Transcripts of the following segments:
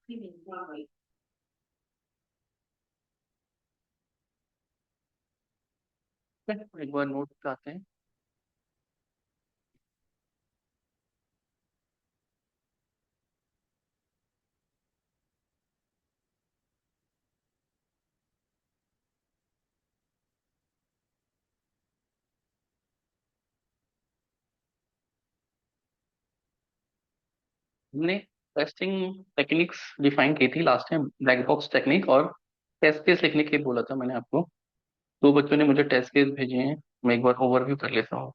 एक बार नोट करते हैं। हमने टेस्टिंग टेक्निक्स डिफाइन की थी last time, black box technique और टेस्ट केस लिखने के लिए बोला था मैंने आपको। दो बच्चों ने मुझे टेस्ट केस भेजे हैं, मैं एक बार ओवरव्यू कर लेता हूँ।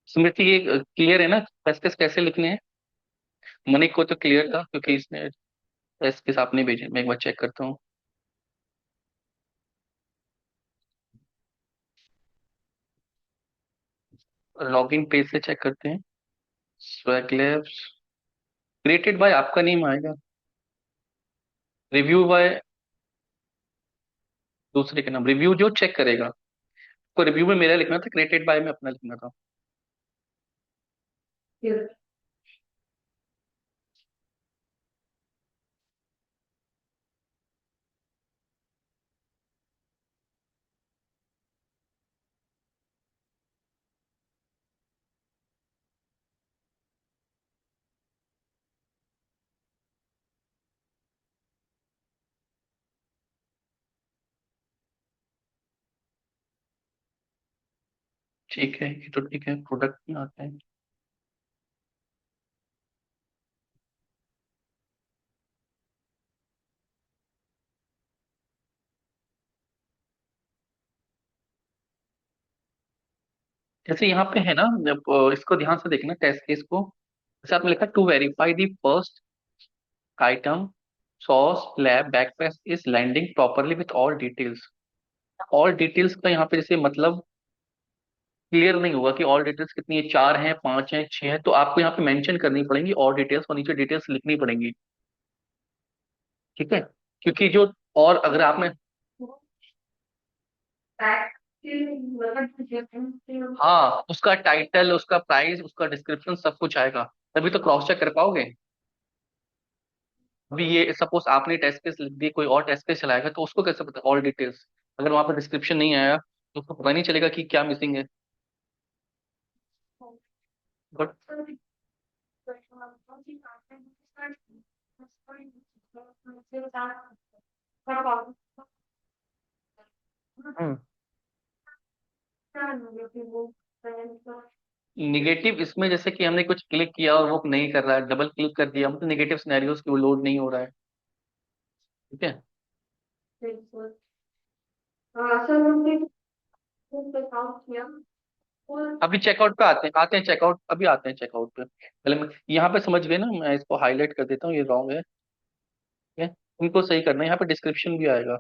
स्मृति ये क्लियर है ना टेस्ट केस कैसे लिखने हैं? मनिक को तो क्लियर था क्योंकि इसने टेस्ट केस आपने भेजे, मैं एक बार चेक करता हूँ। लॉगिन पेज से चेक करते हैं। स्वैग लैब्स, क्रिएटेड बाय आपका नेम आएगा, रिव्यू बाय दूसरे के नाम, रिव्यू जो चेक करेगा। तो रिव्यू में मेरा लिखना था, क्रिएटेड बाय में अपना लिखना था। ठीक है, ये तो ठीक है, प्रोडक्ट में आता है। जैसे यहाँ पे है ना, जब इसको ध्यान से देखना टेस्ट केस को, जैसे आपने लिखा to verify the first item Sauce Lab backpack is landing properly with all details. All details का यहाँ पे जैसे मतलब क्लियर नहीं होगा कि ऑल डिटेल्स कितनी है, चार हैं, पांच हैं, छह है, तो आपको यहाँ पे मेंशन करनी पड़ेंगी ऑल डिटेल्स और नीचे डिटेल्स लिखनी पड़ेंगी। ठीक है, क्योंकि जो, और अगर आपने, हाँ उसका टाइटल, उसका प्राइस, उसका डिस्क्रिप्शन सब कुछ आएगा, तभी तो क्रॉस चेक कर पाओगे। अभी ये सपोज आपने टेस्ट केस लिख दिए, कोई और टेस्ट केस चलाएगा तो उसको कैसे पता ऑल डिटेल्स, अगर वहां पर डिस्क्रिप्शन नहीं आया तो उसको पता नहीं चलेगा कि क्या मिसिंग है। बट निगेटिव इसमें जैसे कि हमने कुछ क्लिक किया और वो नहीं कर रहा है, डबल क्लिक कर दिया मतलब निगेटिव सिनेरियोस की वो लोड नहीं हो रहा है। ठीक है, अभी चेकआउट पे आते हैं चेकआउट, अभी आते हैं चेकआउट पे। पहले मैं यहाँ पे समझ गए ना, मैं इसको हाईलाइट कर देता हूँ, ये रॉन्ग है। ठीक है, इनको सही करना है, यहाँ पे डिस्क्रिप्शन भी आएगा।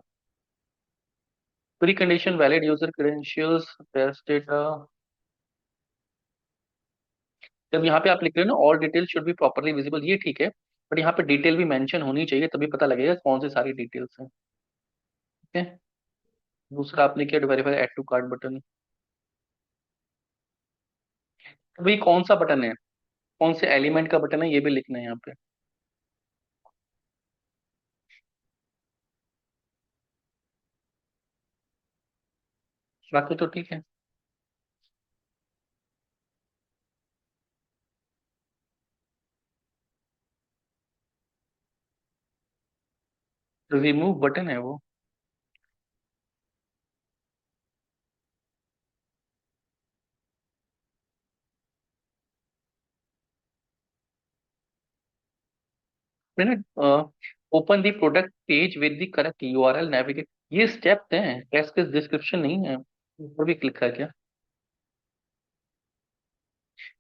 Pre condition valid user credentials test data, जब यहाँ पे आप लिख रहे हो ना all detail should be properly visible, ये ठीक है, बट यहाँ पे डिटेल भी मेंशन होनी चाहिए, तभी पता लगेगा कौन सी सारी डिटेल्स हैं। ठीक है, दूसरा आपने किया verify add to card button. भाई कौन सा बटन है, कौन से एलिमेंट का बटन है, ये भी लिखना है यहाँ पे। बाकी तो ठीक है। रिमूव बटन है वो। मैंने open the product page with the correct URL navigate, ये स्टेप हैं, टेस्ट केस डिस्क्रिप्शन नहीं है, ऊपर भी क्लिक है क्या?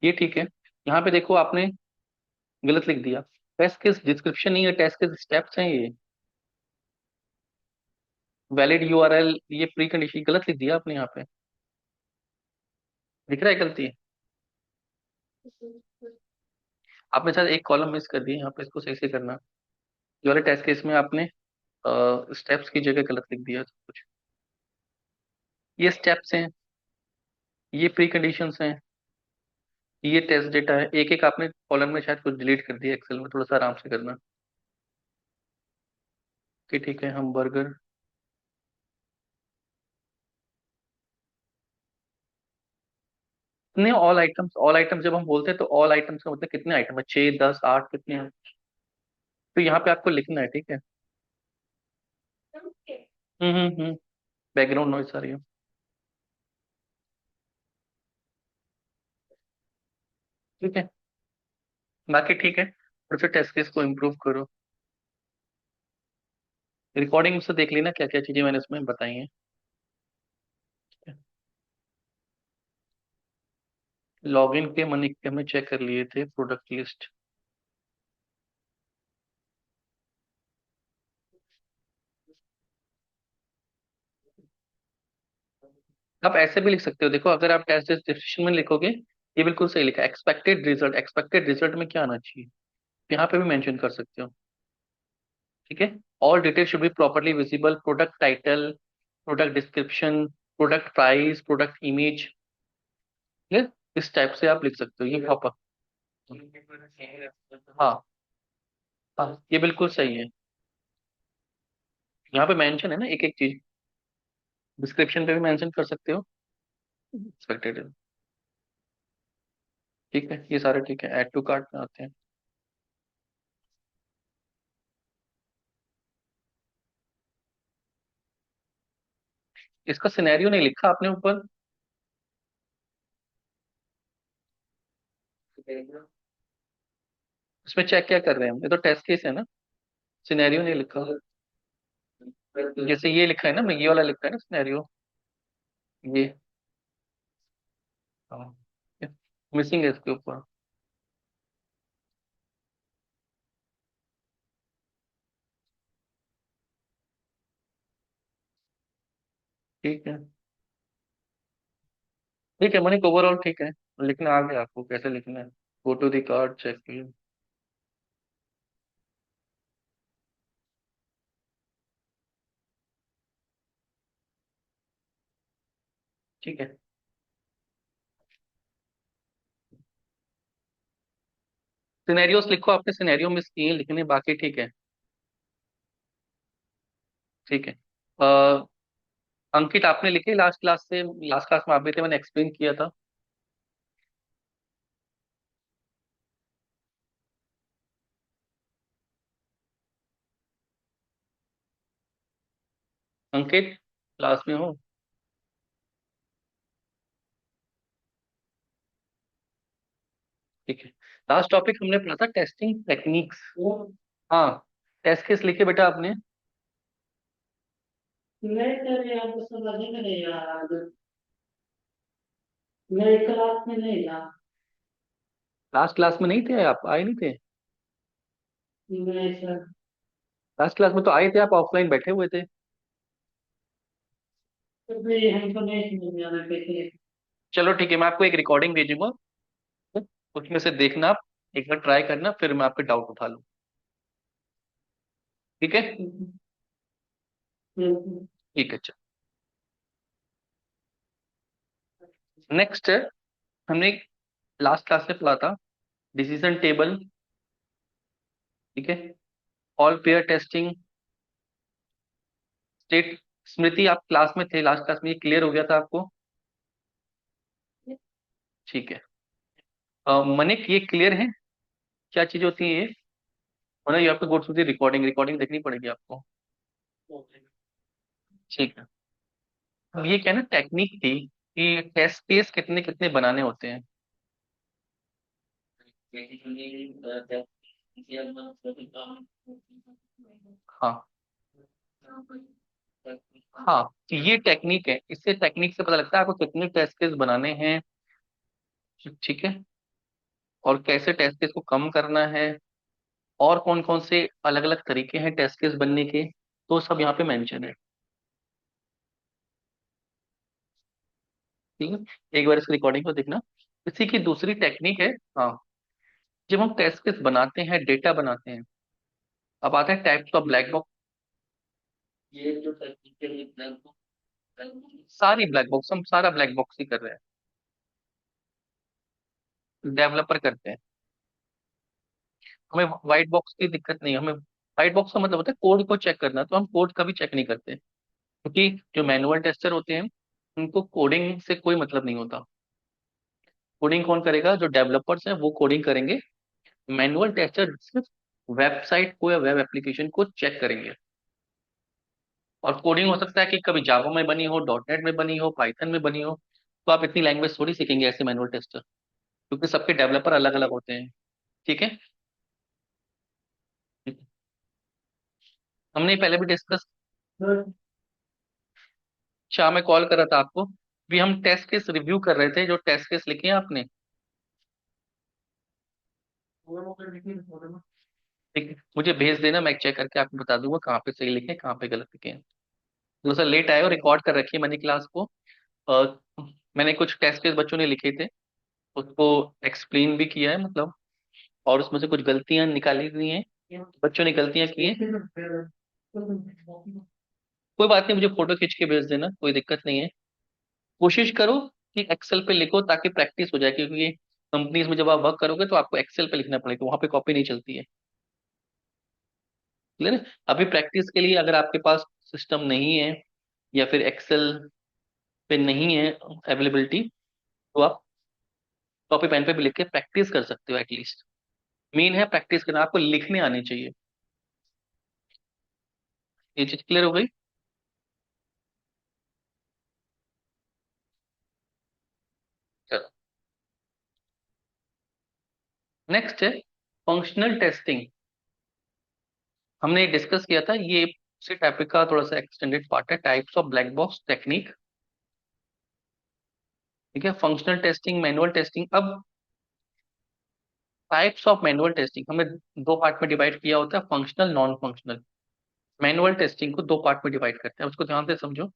ये ठीक है, यहाँ पे देखो आपने गलत लिख दिया, टेस्ट केस डिस्क्रिप्शन नहीं है, टेस्ट केस स्टेप्स हैं ये। वैलिड यूआरएल, ये प्री कंडीशन गलत लिख दिया आपने यहाँ पे, दिख रहा है गलती? आपने शायद एक कॉलम मिस कर दिया यहाँ पे, इसको सही से करना। ये वाले टेस्ट केस में आपने स्टेप्स की जगह गलत लिख दिया सब कुछ। ये स्टेप्स हैं, ये प्री कंडीशंस हैं, ये टेस्ट डेटा है, एक एक आपने कॉलम में शायद कुछ डिलीट कर दिया, एक्सेल में थोड़ा सा आराम से करना। कि ठीक है, हम बर्गर। नहीं, ऑल आइटम्स जब हम बोलते हैं तो ऑल आइटम्स का मतलब कितने आइटम है, 6, 10, 8, कितने हैं? तो यहाँ पे आपको लिखना है, ठीक है। हम्म। बैकग्राउंड नॉइस आ रही है। ठीक है, बाकी ठीक है, और फिर टेस्ट केस को इम्प्रूव करो। रिकॉर्डिंग से देख लेना क्या क्या चीजें मैंने उसमें बताई हैं। लॉगिन के मनी के हमने चेक कर लिए थे, प्रोडक्ट लिस्ट। आप ऐसे भी लिख सकते हो, देखो अगर आप टेस्ट डिस्क्रिप्शन में लिखोगे, ये बिल्कुल सही लिखा, एक्सपेक्टेड रिजल्ट में क्या आना चाहिए, यहाँ पे भी मेंशन कर सकते हो। ठीक है। All detail should be properly visible, product title, product description, product price, product image. ठीक है, इस टाइप से आप लिख सकते हो, ये प्रॉपर। हाँ, हाँ, ये बिल्कुल सही है। यहाँ पे मेंशन है ना एक एक चीज, डिस्क्रिप्शन पे भी मेंशन कर सकते हो। एक्सपेक्टेड। ठीक है, ये सारे ठीक है, ऐड टू कार्ट में आते हैं। इसका सिनेरियो नहीं लिखा आपने ऊपर। इसमें चेक क्या कर रहे हैं हम, ये तो टेस्ट केस है ना, सिनेरियो नहीं लिखा। जैसे ये लिखा है ना, ये वाला लिखा है ना सिनेरियो, ये। हाँ, मिसिंग है इसके ऊपर। ठीक है, ठीक है मनीष, ओवरऑल ठीक है। लिखना आ गया आपको कैसे लिखना है? Go to the card, check. ठीक है, सिनेरियोस लिखो, आपके सिनेरियो मिस किए लिखने, बाकी ठीक है। ठीक है। अंकित आपने लिखे लास्ट क्लास से, लास्ट क्लास में आप भी थे, मैंने एक्सप्लेन किया था। अंकित, क्लास में हो? ठीक है। लास्ट टॉपिक हमने पढ़ा था टेस्टिंग टेक्निक्स। हाँ, टेस्ट केस लिखे बेटा आपने? नहीं सर, यार तो समझ ही नहीं यार, मैं क्लास में नहीं था। लास्ट क्लास में नहीं थे आप, आए नहीं थे? नहीं सर। लास्ट क्लास में तो आए थे, आप ऑफलाइन बैठे हुए थे। तो भी हमको नहीं समझ में आना कैसे। चलो ठीक है, मैं आपको एक रिकॉर्डिंग भेजूंगा, उसमें से देखना आप, एक बार ट्राई करना, फिर मैं आपके डाउट उठा लूँ। ठीक है। ठीक है, चलो। नेक्स्ट है, हमने लास्ट क्लास में पढ़ा था डिसीजन टेबल। ठीक है। All pair testing, state. Smriti, आप क्लास में थे लास्ट क्लास में, ये क्लियर हो गया था आपको? ठीक है। मनिक, ये क्लियर है क्या चीज होती है ये? मतलब ये आपको go through the recording, recording देखनी पड़ेगी आपको। ठीक है। अब ये क्या ना टेक्निक थी कि टेस्ट केस कितने कितने बनाने होते हैं। हाँ, हाँ, तो ये टेक्निक है, इससे टेक्निक से पता लगता है आपको कितने टेस्ट केस बनाने हैं। ठीक है। और कैसे टेस्ट केस को कम करना है, और कौन कौन से अलग अलग तरीके हैं टेस्ट केस बनने के, तो सब यहाँ पे मेंशन है। ठीक है, एक बार इस रिकॉर्डिंग को देखना। इसी की दूसरी टेक्निक है। हाँ, जब हम टेस्ट केस बनाते हैं, डेटा बनाते हैं, अब आता है टाइप्स ऑफ ब्लैक बॉक्स। ये जो टेक्निक है, ये ब्लैक बॉक्स, सारी ब्लैक बॉक्स, हम सारा ब्लैक बॉक्स ही कर रहे हैं। डेवलपर करते हैं। हमें व्हाइट बॉक्स की दिक्कत नहीं है। हमें व्हाइट बॉक्स का मतलब होता है कोड को चेक करना, तो हम कोड कभी चेक नहीं करते, क्योंकि जो मैनुअल टेस्टर होते हैं उनको कोडिंग से कोई मतलब नहीं होता। कोडिंग कौन करेगा? जो डेवलपर्स हैं वो कोडिंग करेंगे। मैनुअल टेस्टर सिर्फ वेबसाइट को या वेब एप्लीकेशन को चेक करेंगे। और कोडिंग हो सकता है कि कभी जावा में बनी हो, डॉटनेट में बनी हो, पाइथन में बनी हो। तो आप इतनी लैंग्वेज थोड़ी सीखेंगे ऐसे मैनुअल टेस्टर, क्योंकि सबके डेवलपर अलग अलग होते हैं। ठीक है। हमने पहले भी डिस्कस। शाह में कॉल कर रहा था आपको, भी हम टेस्ट केस रिव्यू कर रहे थे, जो टेस्ट केस लिखे हैं आपने। ठीक है, मुझे भेज देना, मैं चेक करके आपको बता दूंगा कहाँ पे सही लिखे हैं, कहाँ पे गलत लिखे हैं। थोड़ा सा लेट आए और रिकॉर्ड कर रखी है मैंने क्लास को। अ, मैंने कुछ टेस्ट केस बच्चों ने लिखे थे, उसको एक्सप्लेन भी किया है मतलब, और उसमें से कुछ गलतियां निकाली दी हैं, बच्चों ने गलतियां की हैं। कोई बात नहीं, मुझे फोटो खींच के भेज देना, कोई दिक्कत नहीं है। कोशिश करो कि एक्सेल पे लिखो ताकि प्रैक्टिस हो जाए, क्योंकि कंपनीज में जब आप वर्क करोगे तो आपको एक्सेल पे लिखना पड़ेगा, वहां पे कॉपी नहीं चलती है। क्लियर है? अभी प्रैक्टिस के लिए अगर आपके पास सिस्टम नहीं है या फिर एक्सेल पे नहीं है अवेलेबिलिटी, तो आप कॉपी पेन पे भी लिख के प्रैक्टिस कर सकते हो एटलीस्ट। मेन है प्रैक्टिस करना, आपको लिखने आनी चाहिए। ये चीज क्लियर हो गई? चलो, नेक्स्ट है फंक्शनल टेस्टिंग। हमने डिस्कस किया था ये, इसी टॉपिक का थोड़ा सा एक्सटेंडेड पार्ट है, types of black box technique. ठीक है, फंक्शनल टेस्टिंग, मैनुअल टेस्टिंग। अब टाइप्स ऑफ मैनुअल टेस्टिंग हमें दो पार्ट में डिवाइड किया होता है, functional, non functional. Manual testing को दो पार्ट में डिवाइड करते हैं, उसको ध्यान से समझो।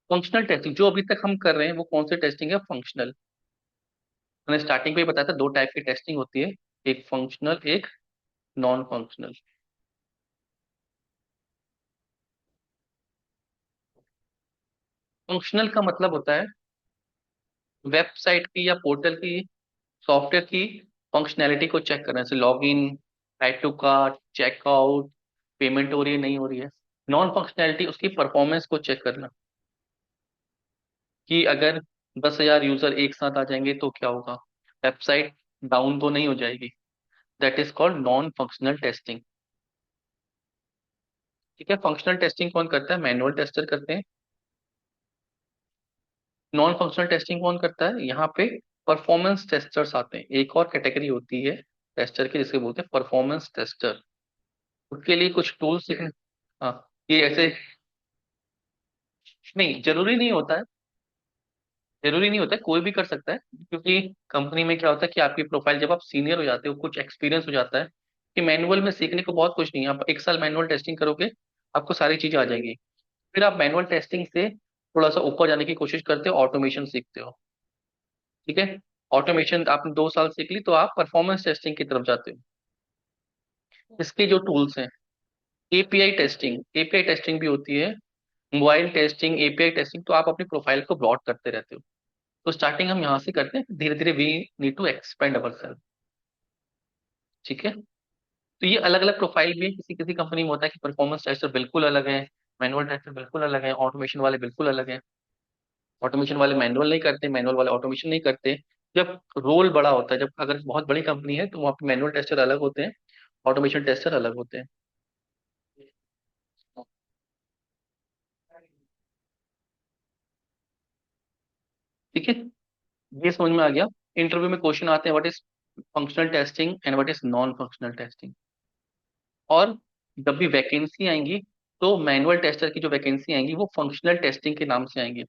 फंक्शनल टेस्टिंग जो अभी तक हम कर रहे हैं वो कौन सी टेस्टिंग है? फंक्शनल। मैंने स्टार्टिंग में ही बताया था दो टाइप की टेस्टिंग होती है, एक फंक्शनल, एक नॉन फंक्शनल। फंक्शनल का मतलब होता है वेबसाइट की या पोर्टल की, सॉफ्टवेयर की फंक्शनैलिटी को चेक करना, जैसे log in, add to cart, checkout, payment हो रही है नहीं हो रही है। नॉन फंक्शनैलिटी उसकी परफॉर्मेंस को चेक करना, कि अगर 10,000 यूजर एक साथ आ जाएंगे तो क्या होगा, वेबसाइट डाउन तो नहीं हो जाएगी। That is called non functional testing. ठीक है, फंक्शनल टेस्टिंग कौन करता है? मैनुअल टेस्टर करते हैं। नॉन फंक्शनल टेस्टिंग कौन करता है? यहाँ पे परफॉर्मेंस टेस्टर्स आते हैं, एक और कैटेगरी होती है टेस्टर की जिसके बोलते हैं परफॉर्मेंस टेस्टर। उसके लिए कुछ टूल्स। हाँ, ये ऐसे नहीं, जरूरी नहीं होता है, जरूरी नहीं होता है, कोई भी कर सकता है। क्योंकि कंपनी में क्या होता है कि आपकी प्रोफाइल जब आप सीनियर हो जाते हो, कुछ एक्सपीरियंस हो जाता है, कि मैनुअल में सीखने को बहुत कुछ नहीं है, आप एक साल मैनुअल टेस्टिंग करोगे, आपको सारी चीजें आ जाएंगी। फिर आप मैनुअल टेस्टिंग से थोड़ा सा ऊपर जाने की कोशिश करते हो, ऑटोमेशन सीखते हो। ठीक है, ऑटोमेशन आपने 2 साल सीख ली तो आप परफॉर्मेंस टेस्टिंग की तरफ जाते हो। इसके जो टूल्स हैं, एपीआई टेस्टिंग, एपीआई टेस्टिंग भी होती है, मोबाइल टेस्टिंग, एपीआई टेस्टिंग, तो आप अपनी प्रोफाइल को ब्रॉड करते रहते हो। तो स्टार्टिंग हम यहाँ से करते हैं, धीरे धीरे we need to expand our self. ठीक है, तो ये अलग अलग प्रोफाइल भी है, किसी किसी कंपनी में होता है कि परफॉर्मेंस टेस्टर बिल्कुल अलग है, मैनुअल टेस्टर बिल्कुल अलग है, ऑटोमेशन वाले बिल्कुल अलग है। ऑटोमेशन वाले मैनुअल नहीं करते, मैनुअल वाले ऑटोमेशन नहीं करते। जब रोल बड़ा होता है, जब अगर बहुत बड़ी कंपनी है तो वहाँ पे मैनुअल टेस्टर अलग होते हैं, ऑटोमेशन टेस्टर अलग होते हैं। ठीक है, ये समझ में आ गया। इंटरव्यू में क्वेश्चन आते हैं what is functional testing and what is non functional testing. और जब भी वैकेंसी आएंगी तो मैनुअल टेस्टर की जो वैकेंसी आएंगी वो फंक्शनल टेस्टिंग के नाम से आएंगी।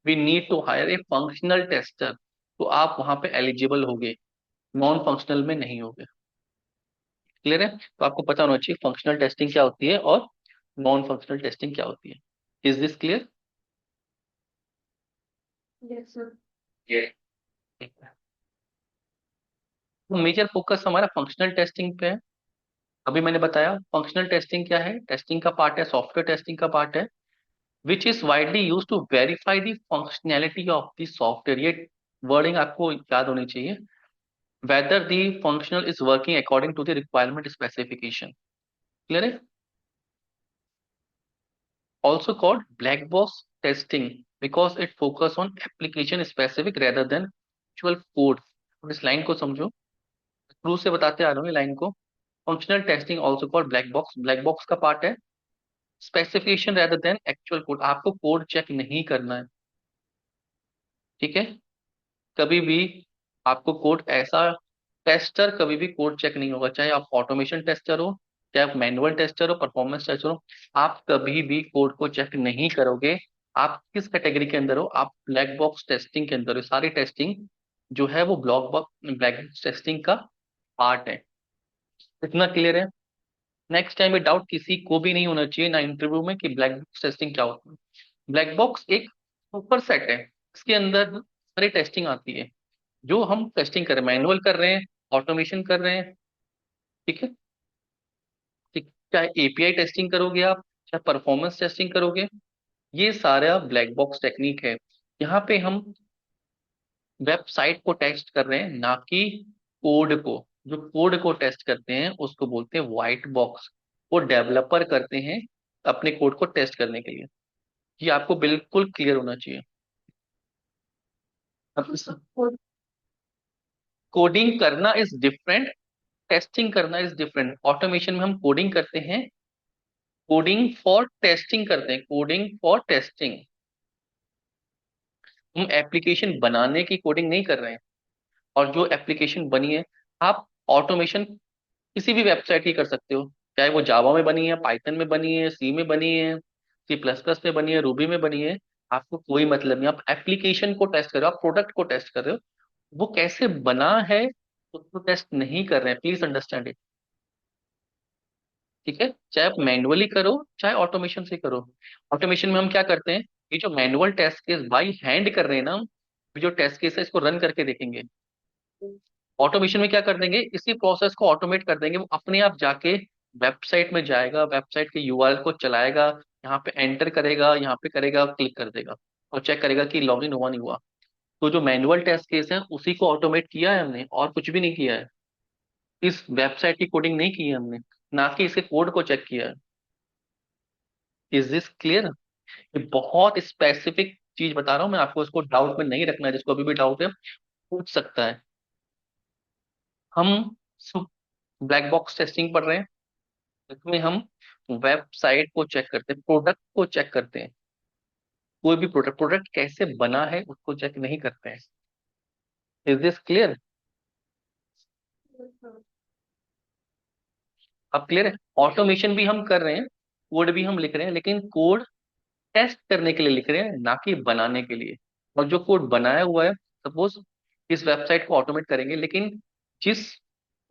We need to hire a functional tester, तो आप वहां पे एलिजिबल होगे, नॉन फंक्शनल में नहीं होगे। क्लियर है? तो आपको पता होना चाहिए फंक्शनल टेस्टिंग क्या होती है और नॉन फंक्शनल टेस्टिंग क्या होती है। Is this clear? ये तो मेजर फोकस हमारा फंक्शनल टेस्टिंग पे है। अभी मैंने बताया फंक्शनल टेस्टिंग क्या है, टेस्टिंग का पार्ट है, सॉफ्टवेयर टेस्टिंग का पार्ट है। Which is widely use to verify the functionality of the software. ये वर्डिंग आपको याद होनी चाहिए। Whether the functional is working according to the requirement specification. Clear है? Also called black box testing because it focus on application specific rather than actual code। अब इस line को समझो, शुरू से बताते आ रहा हूँ ये लाइन को। Functional testing also called black box, black box का पार्ट है specification rather than actual code. आपको कोड चेक नहीं करना है, ठीक है? कभी भी आपको कोड ऐसा, टेस्टर कभी भी कोड चेक नहीं होगा, चाहे आप ऑटोमेशन टेस्टर हो, चाहे आप मैनुअल टेस्टर हो, परफॉर्मेंस टेस्टर हो, आप कभी भी कोड को चेक नहीं करोगे। आप किस कैटेगरी के अंदर हो? आप ब्लैक बॉक्स टेस्टिंग के अंदर हो। सारी टेस्टिंग जो है वो ब्लैक बॉक्स टेस्टिंग का पार्ट है। इतना क्लियर है? नेक्स्ट टाइम ये डाउट किसी को भी नहीं होना चाहिए ना इंटरव्यू में कि ब्लैक बॉक्स टेस्टिंग क्या होता है। ब्लैक बॉक्स एक सुपर सेट है, इसके अंदर सारी टेस्टिंग आती है। जो हम टेस्टिंग कर रहे हैं, मैनुअल कर रहे हैं, ऑटोमेशन कर रहे हैं, ठीक है? ठीक, चाहे एपीआई टेस्टिंग करोगे आप, चाहे परफॉर्मेंस टेस्टिंग करोगे, ये सारा ब्लैक बॉक्स टेक्निक है। यहाँ पे हम वेबसाइट को टेस्ट कर रहे हैं, ना कि कोड को। जो कोड को टेस्ट करते हैं उसको बोलते हैं व्हाइट बॉक्स। वो डेवलपर करते हैं अपने कोड को टेस्ट करने के लिए। ये आपको बिल्कुल क्लियर होना चाहिए। अब कोडिंग करना इज डिफरेंट, टेस्टिंग करना इज डिफरेंट। ऑटोमेशन में हम कोडिंग करते हैं, कोडिंग फॉर टेस्टिंग करते हैं, कोडिंग फॉर टेस्टिंग। हम एप्लीकेशन बनाने की कोडिंग नहीं कर रहे हैं। और जो एप्लीकेशन बनी है, आप ऑटोमेशन किसी भी वेबसाइट की कर सकते हो, चाहे वो जावा में बनी है, पाइथन में बनी है, सी में बनी है, सी प्लस प्लस में बनी है, रूबी में बनी है। आपको कोई मतलब नहीं, आप एप्लीकेशन को टेस्ट कर रहे हो, आप प्रोडक्ट को टेस्ट कर रहे हो। वो कैसे बना है उसको टेस्ट नहीं कर रहे हैं, प्लीज अंडरस्टैंड इट। ठीक है? चाहे आप मैनुअली करो, चाहे ऑटोमेशन से करो। ऑटोमेशन में हम क्या करते हैं, ये जो manual test case by hand कर रहे हैं ना हम, जो टेस्ट केस है इसको रन करके देखेंगे। ऑटोमेशन में क्या कर देंगे, इसी प्रोसेस को ऑटोमेट कर देंगे। वो अपने आप जाके वेबसाइट में जाएगा, वेबसाइट के यूआरएल को चलाएगा, यहाँ पे एंटर करेगा, यहाँ पे करेगा, क्लिक कर देगा और चेक करेगा कि लॉगिन हुआ नहीं हुआ। तो जो मैनुअल टेस्ट केस है उसी को ऑटोमेट किया है हमने, और कुछ भी नहीं किया है। इस वेबसाइट की कोडिंग नहीं की है हमने, ना कि इसके कोड को चेक किया है। Is this clear? ये बहुत स्पेसिफिक चीज बता रहा हूँ मैं आपको, इसको डाउट में नहीं रखना है। जिसको अभी भी डाउट है पूछ सकता है। हम ब्लैक बॉक्स टेस्टिंग पढ़ रहे हैं, इसमें हम वेबसाइट को चेक करते हैं, प्रोडक्ट को चेक करते हैं। कोई भी प्रोडक्ट, प्रोडक्ट कैसे बना है उसको चेक नहीं करते हैं। Is this clear? अब क्लियर है? ऑटोमेशन भी हम कर रहे हैं, कोड भी हम लिख रहे हैं, लेकिन कोड टेस्ट करने के लिए लिख रहे हैं, ना कि बनाने के लिए। और जो कोड बनाया हुआ है, सपोज इस वेबसाइट को ऑटोमेट करेंगे, लेकिन जिस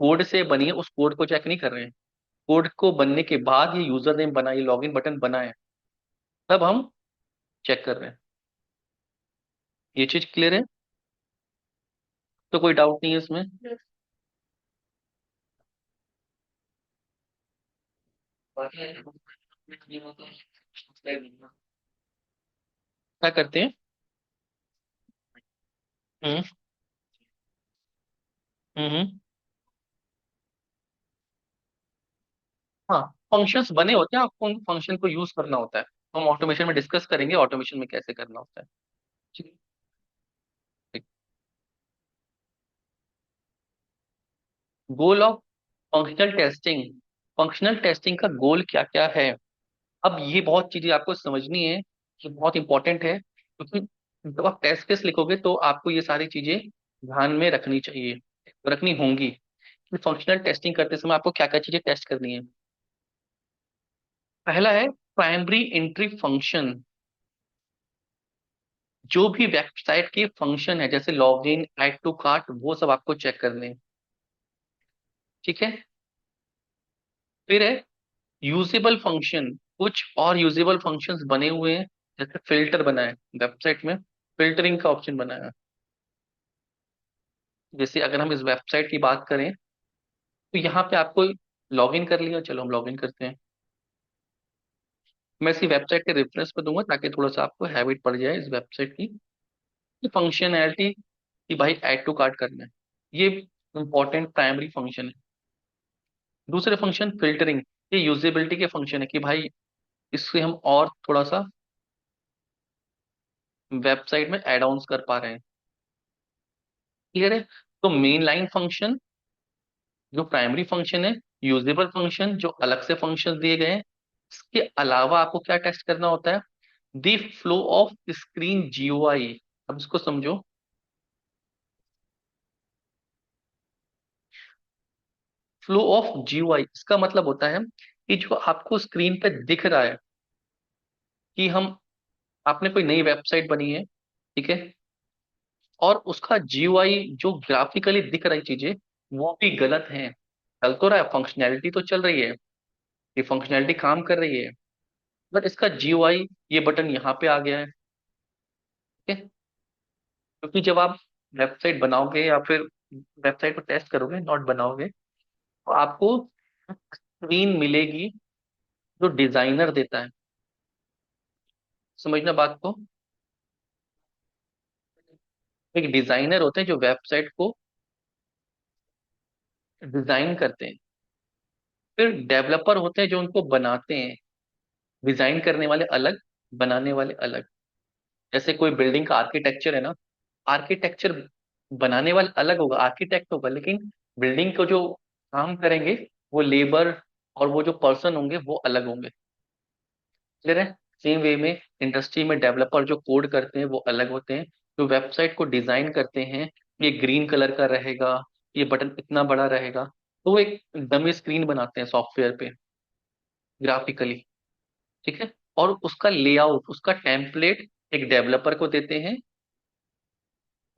कोड से बनी है उस कोड को चेक नहीं कर रहे हैं। कोड को बनने के बाद ये यूजर नेम बना, ये लॉगिन बटन बना है, तब हम चेक कर रहे हैं। ये चीज क्लियर है? तो कोई डाउट नहीं है इसमें? क्या करते हैं? हम्म हम्म। हाँ, फंक्शंस बने होते हैं, आपको उन फंक्शन को यूज करना होता है। तो हम ऑटोमेशन में डिस्कस करेंगे ऑटोमेशन में कैसे करना होता है। ठीक है। Goal of functional testing, functional testing का गोल क्या क्या है? अब ये बहुत चीजें आपको समझनी है, ये बहुत इंपॉर्टेंट है, क्योंकि जब आप टेस्ट केस लिखोगे तो आपको ये सारी चीजें ध्यान में रखनी चाहिए, रखनी होंगी कि फंक्शनल टेस्टिंग करते समय आपको क्या क्या चीजें टेस्ट करनी है। पहला है प्राइमरी एंट्री फंक्शन। जो भी वेबसाइट के फंक्शन है, जैसे लॉगिन, ऐड टू कार्ट, वो सब आपको चेक करने हैं। ठीक है? फिर है यूजेबल फंक्शन। कुछ और यूजेबल फंक्शंस बने हुए हैं, जैसे फिल्टर बना है वेबसाइट में, फिल्टरिंग का ऑप्शन बना है। जैसे अगर हम इस वेबसाइट की बात करें, तो यहाँ पे आपको लॉगिन कर लिया, चलो हम लॉगिन करते हैं। मैं इसी वेबसाइट के रेफरेंस पे दूंगा ताकि थोड़ा सा आपको हैबिट पड़ जाए इस वेबसाइट की। फंक्शनैलिटी कि भाई ऐड टू कार्ट करना है, ये इंपॉर्टेंट प्राइमरी फंक्शन है। दूसरे फंक्शन फिल्टरिंग, ये यूजेबिलिटी के फंक्शन है कि भाई इससे हम और थोड़ा सा वेबसाइट में एड ऑन्स कर पा रहे हैं। क्लियर है? तो मेन लाइन फंक्शन जो प्राइमरी फंक्शन है, यूजेबल फंक्शन जो अलग से फंक्शन दिए गए हैं। इसके अलावा आपको क्या टेस्ट करना होता है? The flow of screen GUI. अब इसको समझो। फ्लो ऑफ जीयूआई इसका मतलब होता है कि जो आपको स्क्रीन पे दिख रहा है कि हम आपने कोई नई वेबसाइट बनी है, ठीक है, और उसका जीयूआई जो ग्राफिकली दिख रही चीजें वो भी गलत हैं। चल तो रहा है, फंक्शनैलिटी तो चल रही है, ये फंक्शनैलिटी काम कर रही है, बट इसका जीयूआई, ये बटन यहाँ पे आ गया है, ठीक है। क्योंकि जब आप वेबसाइट बनाओगे या फिर वेबसाइट को टेस्ट करोगे, नॉट बनाओगे, तो आपको स्क्रीन मिलेगी जो डिजाइनर देता है। समझना बात को। एक डिजाइनर होते हैं जो वेबसाइट को डिजाइन करते हैं, फिर डेवलपर होते हैं जो उनको बनाते हैं। डिजाइन करने वाले अलग, बनाने वाले अलग। जैसे कोई बिल्डिंग का आर्किटेक्चर है ना, आर्किटेक्चर बनाने वाला अलग होगा, आर्किटेक्ट होगा, लेकिन बिल्डिंग को जो काम करेंगे वो लेबर और वो जो पर्सन होंगे वो अलग होंगे। क्लियर है? सेम वे में इंडस्ट्री में डेवलपर जो कोड करते हैं वो अलग होते हैं, जो वेबसाइट को डिजाइन करते हैं। ये ग्रीन कलर का रहेगा, ये बटन इतना बड़ा रहेगा, तो वो एक डमी स्क्रीन बनाते हैं सॉफ्टवेयर पे ग्राफिकली, ठीक है। और उसका लेआउट, उसका टेम्पलेट एक डेवलपर को देते हैं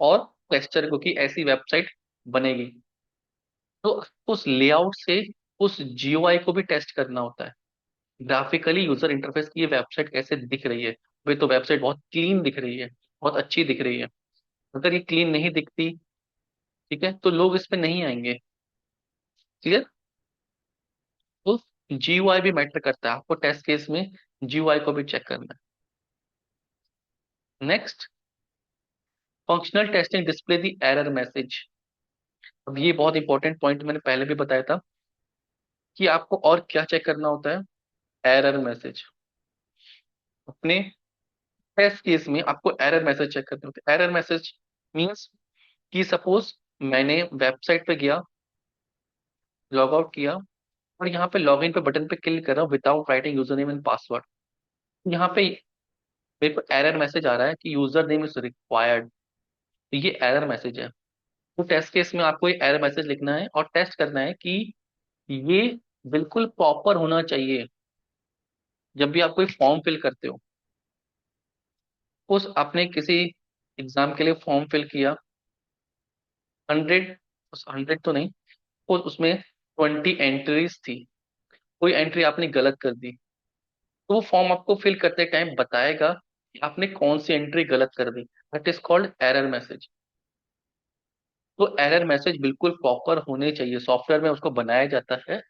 और टेस्टर को कि ऐसी वेबसाइट बनेगी। तो उस लेआउट से उस जीयूआई को भी टेस्ट करना होता है, ग्राफिकली यूजर इंटरफेस की ये वेबसाइट कैसे दिख रही है। भाई तो वेबसाइट बहुत क्लीन दिख रही है, बहुत अच्छी दिख रही है। अगर ये क्लीन नहीं दिखती, ठीक है, तो लोग इस पे नहीं आएंगे। क्लियर? तो जीयूआई भी मैटर करता है, आपको टेस्ट केस में जीयूआई को भी चेक करना है। Next, functional testing display the error message. अब ये बहुत इंपॉर्टेंट पॉइंट मैंने पहले भी बताया था कि आपको और क्या चेक करना होता है? Error message. अपने टेस्ट केस में आपको एरर मैसेज चेक करने होते हैं। एरर मैसेज मीन्स कि सपोज मैंने वेबसाइट पे गया, लॉग आउट किया, और यहाँ पे लॉगिन पे बटन पे क्लिक कर रहा हूँ without writing user name and password. यहाँ पे मेरे को एरर मैसेज आ रहा है कि यूजर नेम इज रिक्वायर्ड। तो ये एरर मैसेज है। तो टेस्ट केस में आपको ये एरर मैसेज लिखना है और टेस्ट करना है कि ये बिल्कुल प्रॉपर होना चाहिए। जब भी आप कोई फॉर्म फिल करते हो, उस आपने किसी एग्जाम के लिए फॉर्म फिल किया, 100, 100 तो नहीं, उसमें 20 एंट्रीज थी, कोई एंट्री आपने गलत कर दी, तो वो फॉर्म आपको फिल करते टाइम बताएगा कि आपने कौन सी एंट्री गलत कर दी। That is called error message. तो एरर मैसेज बिल्कुल प्रॉपर होने चाहिए, सॉफ्टवेयर में उसको बनाया जाता है।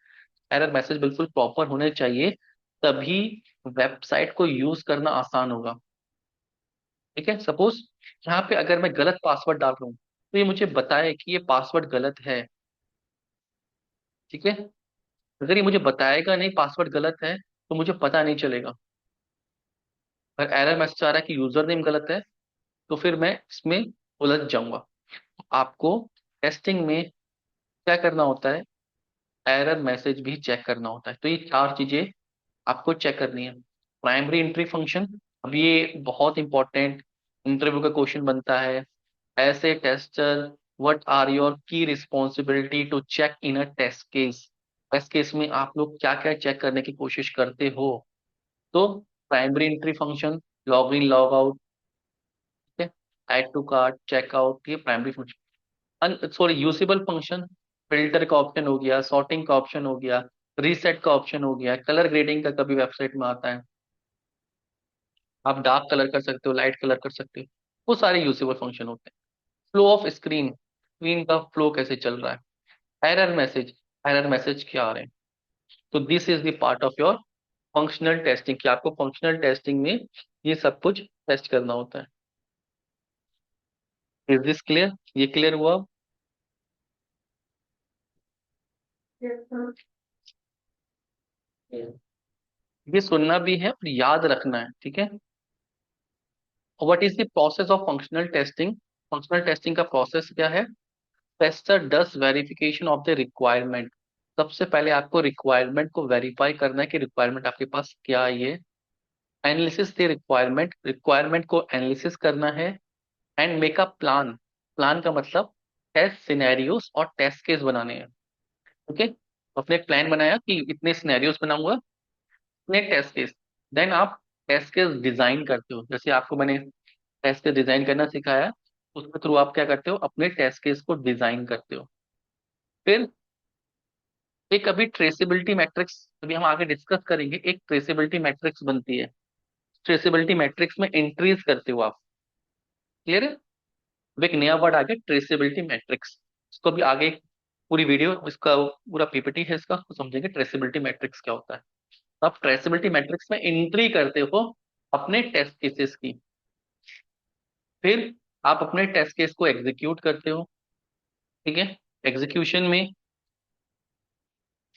एरर मैसेज बिल्कुल प्रॉपर होने चाहिए, तभी वेबसाइट को यूज करना आसान होगा। ठीक है, सपोज यहाँ पे अगर मैं गलत पासवर्ड डाल रहा हूँ तो ये मुझे बताए कि ये पासवर्ड गलत है, ठीक है। अगर ये मुझे बताएगा नहीं पासवर्ड गलत है तो मुझे पता नहीं चलेगा। अगर एरर मैसेज आ रहा है कि यूजर नेम गलत है तो फिर मैं इसमें उलझ जाऊंगा। आपको टेस्टिंग में क्या करना होता है? एरर मैसेज भी चेक करना होता है। तो ये चार चीजें आपको चेक करनी है। प्राइमरी एंट्री फंक्शन, अब ये बहुत इंपॉर्टेंट इंटरव्यू का क्वेश्चन बनता है। ऐसे tester, what are your key responsibility to check in a test case. Test case में आप लोग क्या क्या चेक करने की कोशिश करते हो? तो primary entry function, log in log out, ठीक है, ऐड टू कार्ट, चेकआउट, ये primary function. Sorry, usable function, filter का ऑप्शन हो गया, सॉर्टिंग का ऑप्शन हो गया, रीसेट का ऑप्शन हो गया, कलर ग्रेडिंग का कभी वेबसाइट में आता है, आप डार्क कलर कर सकते हो, लाइट कलर कर सकते हो, वो सारे यूजेबल फंक्शन होते हैं। फ्लो ऑफ स्क्रीन, स्क्रीन का फ्लो कैसे चल रहा है। एरर मैसेज, एरर मैसेज क्या आ रहे हैं। तो this is the part of your functional testing की, आपको फंक्शनल टेस्टिंग में ये सब कुछ टेस्ट करना होता है। Is this clear? ये क्लियर हुआ? ये सुनना भी है और याद रखना है, ठीक है। What is the process of functional testing? Functional testing का प्रोसेस क्या है? Tester does verification of the requirement. सबसे पहले आपको रिक्वायरमेंट को वेरीफाई करना है कि रिक्वायरमेंट आपके पास क्या है ये। एनालिसिस द रिक्वायरमेंट, रिक्वायरमेंट को एनालिसिस करना है। And make a plan, plan का मतलब टेस्ट सिनेरियोस और टेस्ट केस बनाने हैं। ओके, आपने एक प्लान बनाया कि इतने सिनेरियोस बनाऊंगा, इतने टेस्ट केस। देन आप टेस्ट केस डिजाइन करते हो, जैसे आपको मैंने टेस्ट केस डिजाइन करना सिखाया, उसके थ्रू आप क्या करते हो, अपने टेस्ट केस को डिजाइन करते हो। फिर एक अभी ट्रेसेबिलिटी मैट्रिक्स, अभी हम आगे डिस्कस करेंगे, एक ट्रेसेबिलिटी मैट्रिक्स बनती है। ट्रेसेबिलिटी मैट्रिक्स में एंट्रीज करते हो आप। क्लियर है? अब एक नया वर्ड आ गया, ट्रेसेबिलिटी मैट्रिक्स। इसको भी आगे पूरी वीडियो, इसका पूरा पीपीटी है इसका, तो समझेंगे ट्रेसेबिलिटी मैट्रिक्स क्या होता है। तो आप ट्रेसेबिलिटी मैट्रिक्स में एंट्री करते हो अपने टेस्ट केसेस की। फिर आप अपने टेस्ट केस को एग्जीक्यूट करते हो, ठीक है। एग्जीक्यूशन में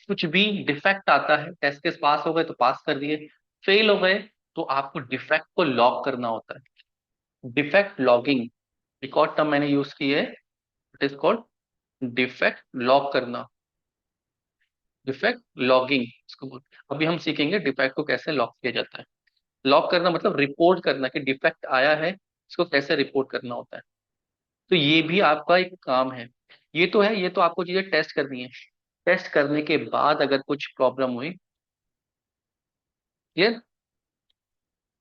कुछ भी डिफेक्ट आता है, टेस्ट केस पास हो गए तो पास कर दिए, फेल हो गए तो आपको डिफेक्ट को लॉग करना होता है। डिफेक्ट लॉगिंग, एक और टर्म मैंने यूज की है, it is called defect log करना। डिफेक्ट लॉगिंग इसको बोलते हैं। अभी हम सीखेंगे डिफेक्ट को कैसे लॉग किया जाता है। लॉग करना मतलब रिपोर्ट करना कि डिफेक्ट आया है, इसको कैसे रिपोर्ट करना होता है। तो ये भी आपका एक काम है। ये तो है, ये तो आपको चीजें टेस्ट करनी है। टेस्ट करने के बाद अगर कुछ प्रॉब्लम हुई, clear,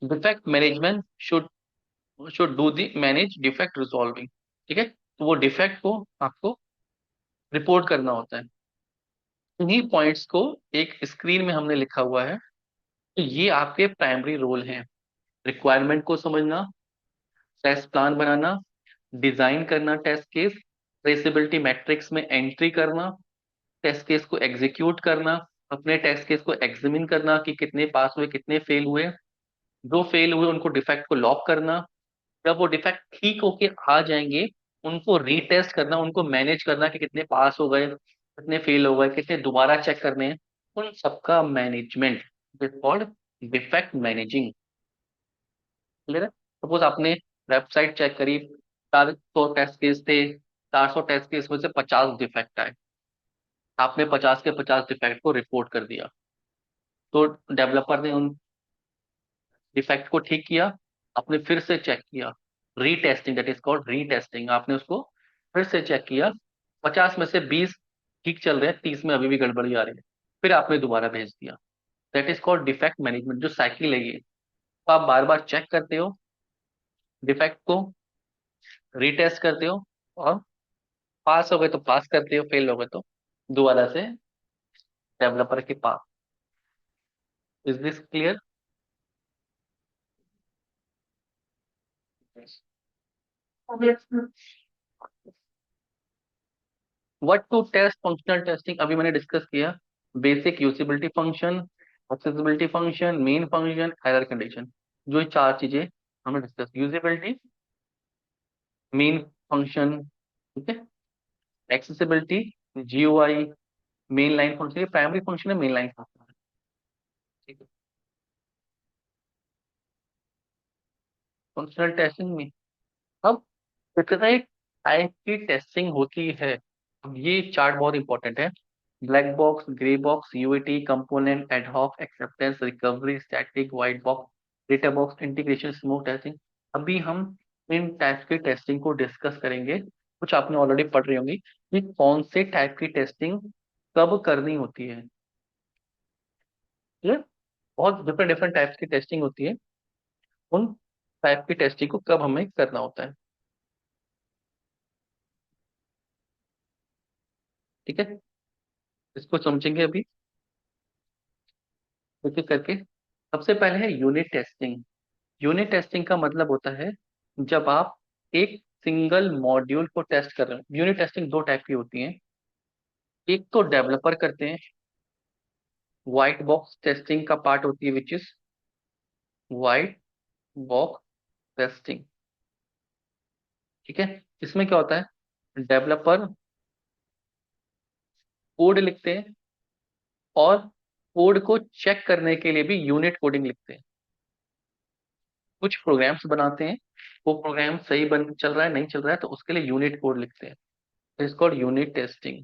defect management should should do the manage defect resolving, ठीक है। तो वो डिफेक्ट को आपको रिपोर्ट करना होता है। इन्हीं पॉइंट्स को एक स्क्रीन में हमने लिखा हुआ है। तो ये आपके प्राइमरी रोल हैं। रिक्वायरमेंट को समझना, टेस्ट प्लान बनाना, डिजाइन करना टेस्ट केस, ट्रेसेबिलिटी मैट्रिक्स में एंट्री करना, टेस्ट केस को एग्जीक्यूट करना, अपने टेस्ट केस को एग्जामिन करना कि कितने पास हुए कितने फेल हुए, जो फेल हुए उनको डिफेक्ट को लॉक करना। जब वो डिफेक्ट ठीक होके आ जाएंगे, उनको रीटेस्ट करना, उनको मैनेज करना कि कितने पास हो गए कितने फेल हो गए, कितने दोबारा चेक करने हैं, उन सबका management is called defect managing. Clear है? सपोज आपने वेबसाइट चेक करी, 400 टेस्ट केस थे, 400 टेस्ट केस में से 50 डिफेक्ट आए, आपने 50 के 50 डिफेक्ट को रिपोर्ट कर दिया। तो डेवलपर ने उन डिफेक्ट को ठीक किया, आपने फिर से चेक किया, retesting, that is called retesting, आपने उसको फिर से चेक किया, 50 में से 20 ठीक चल रहे हैं, 30 में अभी भी गड़बड़ी आ रही है, फिर आपने दोबारा भेज दिया। That is called defect management, जो साइकिल है ये। तो आप बार बार चेक करते हो डिफेक्ट को, रीटेस्ट करते हो, और पास हो गए तो पास करते हो, फेल हो गए तो दोबारा से डेवलपर के पास। Is this clear? What to test, functional testing अभी मैंने डिस्कस किया। Basic usability function, accessibility function, main function, error condition, जो ये चार चीजें हमने डिस्कस, यूजिबिलिटी, मेन फंक्शन, ठीक है, accessibility, GUI, main line function, ये प्राइमरी फंक्शन है, मेन लाइन फंक्शन है, ठीक है। फंक्शनल टेस्टिंग में अब कितने टाइप की टेस्टिंग होती है, अब ये चार्ट बहुत इंपॉर्टेंट है। Black box, grey box, UAT, component, ad hoc, acceptance, recovery, static, white box, data box, integration, smooth testing. अभी हम इन टाइप की टेस्टिंग को डिस्कस करेंगे। कुछ आपने ऑलरेडी पढ़ रही होंगी कि कौन से टाइप की टेस्टिंग कब करनी होती है। ये बहुत डिफरेंट डिफरेंट टाइप्स की टेस्टिंग होती है, उन टाइप की टेस्टिंग को कब हमें करना होता है, ठीक है। इसको समझेंगे अभी एक एक करके। सबसे पहले है यूनिट टेस्टिंग। यूनिट टेस्टिंग का मतलब होता है जब आप एक सिंगल मॉड्यूल को टेस्ट कर रहे हो। यूनिट टेस्टिंग दो टाइप की होती है, एक तो डेवलपर करते हैं, व्हाइट बॉक्स टेस्टिंग का पार्ट होती है, which is white box testing. ठीक है। इसमें क्या होता है, डेवलपर कोड लिखते हैं और कोड को चेक करने के लिए भी यूनिट कोडिंग लिखते हैं। कुछ प्रोग्राम्स बनाते हैं, वो प्रोग्राम सही बन चल रहा है नहीं चल रहा है तो उसके लिए यूनिट कोड लिखते हैं, इट्स कॉल्ड यूनिट टेस्टिंग।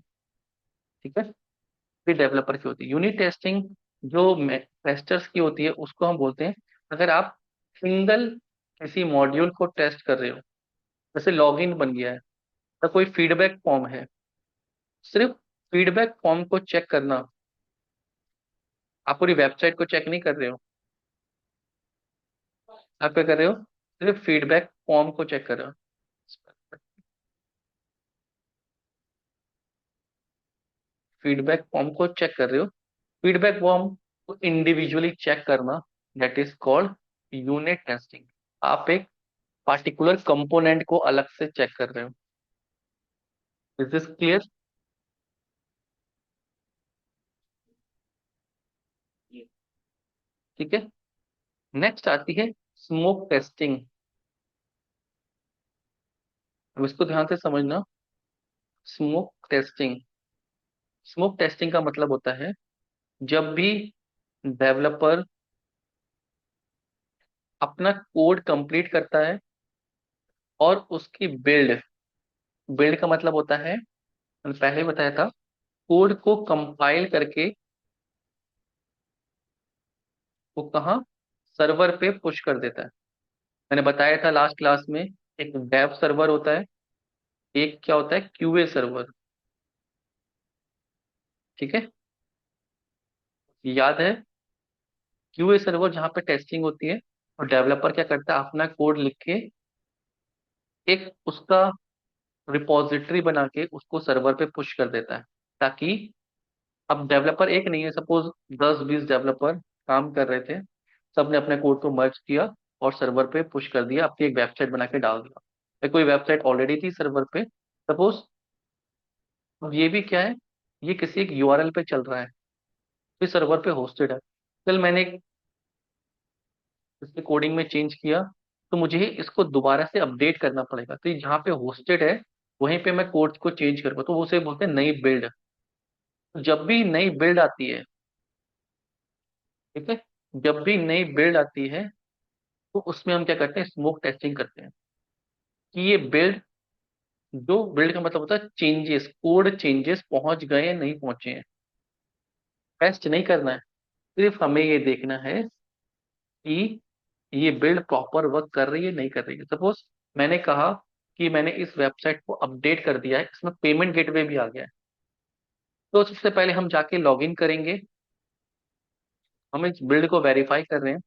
ठीक है। फिर डेवलपर की होती है यूनिट टेस्टिंग, जो टेस्टर्स की होती है उसको हम बोलते हैं, अगर आप सिंगल किसी मॉड्यूल को टेस्ट कर रहे हो, जैसे लॉगिन बन गया है तो कोई फीडबैक फॉर्म है, सिर्फ फीडबैक फॉर्म को चेक करना, आप पूरी वेबसाइट को चेक नहीं कर रहे हो, आप क्या कर रहे हो, सिर्फ फीडबैक फॉर्म को चेक कर रहे हो। फीडबैक फॉर्म को चेक कर रहे हो, फीडबैक फॉर्म को इंडिविजुअली चेक करना, that is called unit testing. आप एक पार्टिकुलर कंपोनेंट को अलग से चेक कर रहे हो। Is this clear? ठीक है। नेक्स्ट आती है स्मोक टेस्टिंग। अब इसको ध्यान से समझना। स्मोक टेस्टिंग, स्मोक टेस्टिंग का मतलब होता है, जब भी डेवलपर अपना कोड कंप्लीट करता है और उसकी बिल्ड, बिल्ड का मतलब होता है, मैंने पहले ही बताया था, कोड को कंपाइल करके वो कहाँ, सर्वर पे पुश कर देता है। मैंने बताया था लास्ट क्लास में, एक वेब सर्वर होता है, एक क्या होता है, क्यूए सर्वर। ठीक है, याद है? क्यूए सर्वर जहाँ पे टेस्टिंग होती है और डेवलपर क्या करता है, अपना कोड लिख के एक उसका रिपॉजिटरी बना के उसको सर्वर पे पुश कर देता है, ताकि अब डेवलपर एक नहीं है, सपोज 10-20 डेवलपर काम कर रहे थे, सबने अपने कोड को मर्ज किया और सर्वर पे पुश कर दिया, अपनी एक वेबसाइट बना के डाल दिया। कोई वेबसाइट ऑलरेडी थी सर्वर पे, सपोज, अब ये भी क्या है, ये किसी एक यूआरएल पे चल रहा है, फिर सर्वर पे होस्टेड है, कल मैंने इसके कोडिंग में चेंज किया, तो मुझे इसको दोबारा से अपडेट करना पड़ेगा, तो ये जहाँ पे होस्टेड है वहीं पे मैं कोड को चेंज करूँगा, तो उसे बोलते हैं नई बिल्ड। जब भी नई बिल्ड आती है, ठीक है, जब भी नई बिल्ड आती है तो उसमें हम क्या करते हैं, स्मोक टेस्टिंग करते हैं कि ये बिल्ड, जो बिल्ड का मतलब होता है चेंजेस, कोड चेंजेस पहुंच गए या नहीं पहुंचे हैं, टेस्ट नहीं करना है, सिर्फ हमें ये देखना है कि ये बिल्ड प्रॉपर वर्क कर रही है नहीं कर रही है। सपोज मैंने कहा कि मैंने इस वेबसाइट को अपडेट कर दिया है, इसमें पेमेंट गेटवे भी आ गया है, तो सबसे पहले हम जाके लॉगिन करेंगे, हम इस बिल्ड को वेरीफाई कर रहे हैं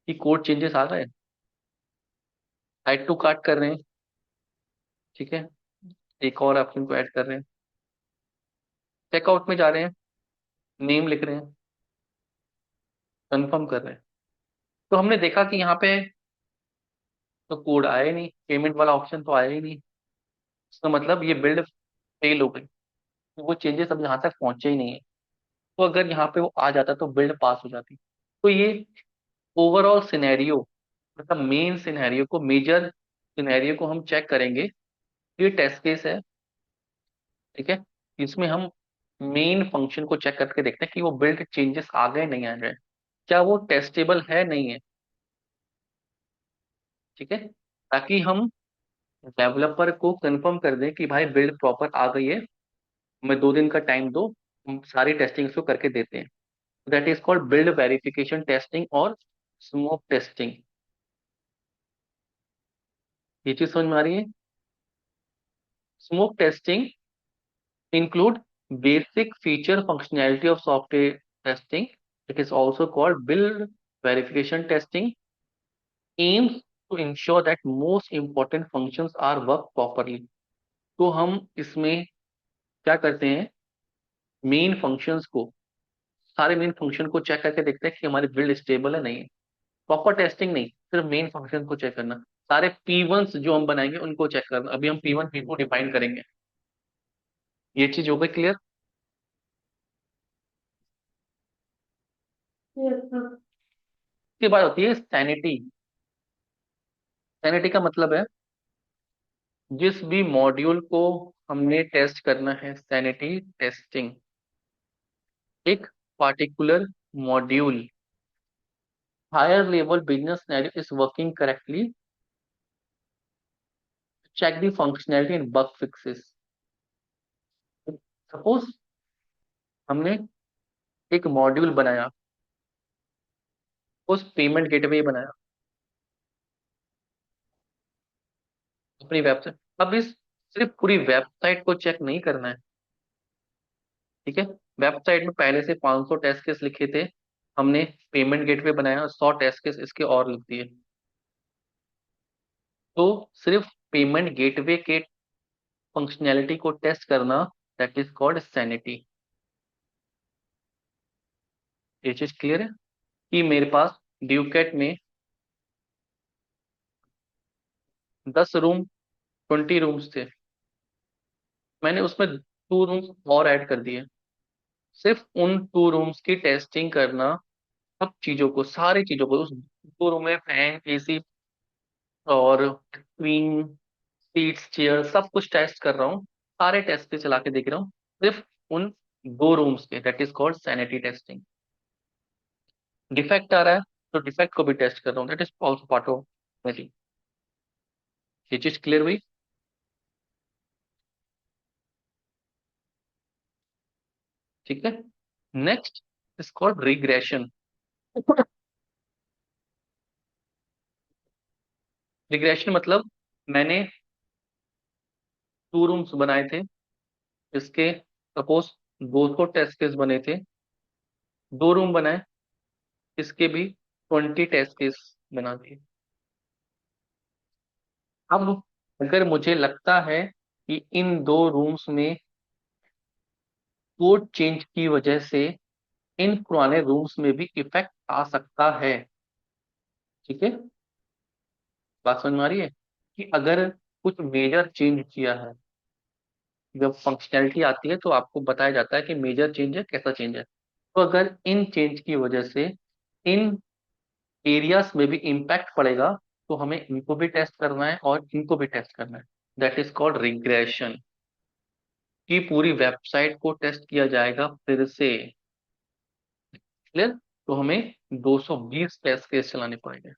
कि कोड चेंजेस आ गए, ऐड टू कार्ट कर रहे हैं। ठीक है, एक और ऑप्शन को ऐड कर रहे हैं, चेकआउट में जा रहे हैं, नेम लिख रहे हैं, कंफर्म कर रहे हैं, तो हमने देखा कि यहाँ पे तो कोड आया ही नहीं, पेमेंट वाला ऑप्शन तो आया ही नहीं, इसका मतलब ये बिल्ड फेल हो गई, तो वो चेंजेस अब यहाँ तक पहुंचे ही नहीं है। तो अगर यहाँ पे वो आ जाता तो बिल्ड पास हो जाती। तो ये ओवरऑल सिनेरियो, मतलब मेन सिनेरियो को, मेजर सिनेरियो को हम चेक करेंगे। ये टेस्ट केस है, ठीक है, इसमें हम मेन फंक्शन को चेक करके देखते हैं कि वो बिल्ड चेंजेस आ गए नहीं आ गए, क्या वो टेस्टेबल है नहीं है। ठीक है, ताकि हम डेवलपर को कंफर्म कर दें कि भाई बिल्ड प्रॉपर आ गई है, हमें 2 दिन का टाइम दो, हम सारी टेस्टिंग को करके देते हैं। That is called build verification testing और स्मोक टेस्टिंग। ये चीज समझ में आ रही है? Smoke testing include basic feature functionality of software testing. It is also called build verification testing. Aims to ensure that most important functions are work properly. तो हम इसमें क्या करते हैं, मेन फंक्शंस को, सारे मेन फंक्शन को चेक करके देखते हैं कि हमारी बिल्ड स्टेबल है नहीं है। प्रॉपर टेस्टिंग नहीं, सिर्फ मेन फंक्शन को चेक करना, सारे P1s जो हम बनाएंगे उनको चेक करना, अभी हम P1 P2 डिफाइन करेंगे। ये चीज हो गई क्लियर? उसके बाद होती है सैनिटी। सैनिटी का मतलब है जिस भी मॉड्यूल को हमने टेस्ट करना है, सैनिटी टेस्टिंग। एक particular module, higher level business scenario is working correctly, check the functionality and bug fixes. Suppose हमने एक मॉड्यूल बनाया, उस पेमेंट गेटवे बनाया अपनी वेबसाइट। अब इस सिर्फ पूरी वेबसाइट को चेक नहीं करना है, ठीक है। वेबसाइट में पहले से 500 टेस्ट केस लिखे थे, हमने पेमेंट गेटवे बनाया, 100 टेस्ट केस इसके और लिख दिए। तो सिर्फ पेमेंट गेटवे के फंक्शनैलिटी को टेस्ट करना, दैट इज कॉल्ड सैनिटी। ये चीज क्लियर है कि मेरे पास ड्यूकेट में 10 रूम, 20 रूम्स थे, मैंने उसमें 2 रूम्स और ऐड कर दिए। सिर्फ उन 2 रूम्स की टेस्टिंग करना, सब चीजों को, सारी चीजों को, उस 2 रूम में फैन, एसी और क्वीन, सीट्स, चेयर, सब कुछ टेस्ट कर रहा हूँ। सारे टेस्ट पे चला के देख रहा हूँ, सिर्फ उन 2 रूम्स के, that is called sanity testing. Defect आ रहा है तो डिफेक्ट को भी टेस्ट कर रहा हूँ, that is also part of sanity. ये चीज क्लियर हुई? ठीक है। Next is called regression. Regression मतलब मैंने 2 रूम्स बनाए थे, इसके सपोज 200 टेस्ट केस बने थे, 2 रूम बनाए, इसके भी 20 टेस्ट केस बना दिए। अब अगर मुझे लगता है कि इन 2 रूम्स में कोड चेंज की वजह से इन पुराने रूम्स में भी इफेक्ट आ सकता है, ठीक है, बात समझ में आ रही है कि अगर कुछ मेजर चेंज किया है, जब फंक्शनैलिटी आती है तो आपको बताया जाता है कि मेजर चेंज है, कैसा चेंज है। तो अगर इन चेंज की वजह से इन एरियाज में भी इम्पैक्ट पड़ेगा, तो हमें इनको भी टेस्ट करना है और इनको भी टेस्ट करना है, दैट इज कॉल्ड रिग्रेशन। कि पूरी वेबसाइट को टेस्ट किया जाएगा फिर से, क्लियर। तो हमें 220 टेस्ट केस चलाने पड़ेंगे,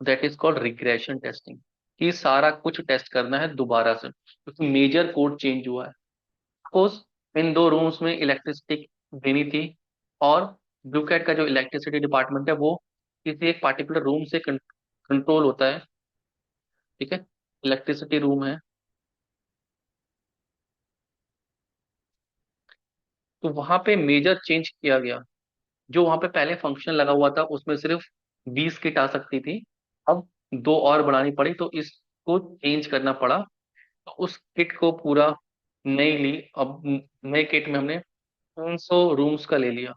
that is called regression testing. कि सारा कुछ टेस्ट करना है दोबारा से क्योंकि मेजर कोड चेंज हुआ है। सपोज इन 2 रूम्स में इलेक्ट्रिसिटी देनी थी, और ब्लू कैट का जो इलेक्ट्रिसिटी डिपार्टमेंट है वो किसी एक पार्टिकुलर रूम से कंट्रोल होता है, ठीक है। इलेक्ट्रिसिटी रूम है, तो वहां पे मेजर चेंज किया गया। जो वहां पे पहले फंक्शन लगा हुआ था उसमें सिर्फ 20 किट आ सकती थी, अब 2 और बढ़ानी पड़ी, तो इसको चेंज करना पड़ा। तो उस किट को पूरा नई ली। अब नए किट में हमने 300 रूम्स का ले लिया,